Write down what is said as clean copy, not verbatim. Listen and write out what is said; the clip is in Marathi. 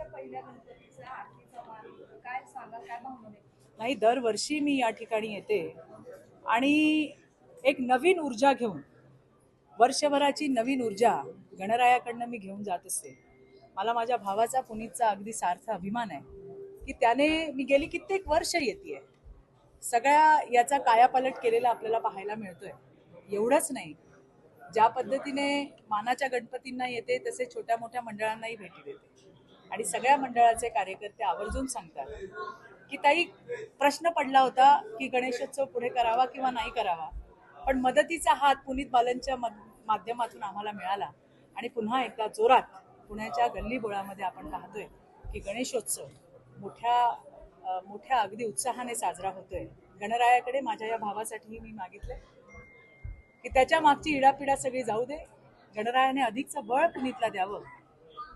आपल्या पहिल्या गणपतीचा आरतीचा मान काय सांगा, काय भावना व्यक्त? नाही, दरवर्षी मी या ठिकाणी येते आणि एक नवीन ऊर्जा घेऊन, वर्षभराची नवीन ऊर्जा गणरायाकडनं मी घेऊन जात असते. मला माझ्या भावाचा, पुनीतचा अगदी सार्थ अभिमान आहे की त्याने, मी गेली कित्येक वर्ष येते, सगळ्या याचा कायापालट केलेला आपल्याला पाहायला मिळतोय. एवढंच नाही, ज्या पद्धतीने मानाच्या गणपतींना येते तसे छोट्या मोठ्या मंडळांनाही भेटी देते आणि सगळ्या मंडळाचे कार्यकर्ते आवर्जून सांगतात की ताई, प्रश्न पडला होता की गणेशोत्सव पुढे करावा किंवा नाही करावा, पण मदतीचा हात पुनीत बालनच्या माध्यमातून आम्हाला मिळाला आणि पुन्हा एकदा जोरात पुण्याच्या गल्लीबोळामध्ये आपण पाहतोय की गणेशोत्सव मोठ्या अगदी उत्साहाने साजरा होतोय. गणरायाकडे माझ्या या भावासाठीही मी मागितलंय की त्याच्या मागची इडापिडा सगळी जाऊ दे, गणरायाने अधिकचं बळ पुनीतला द्यावं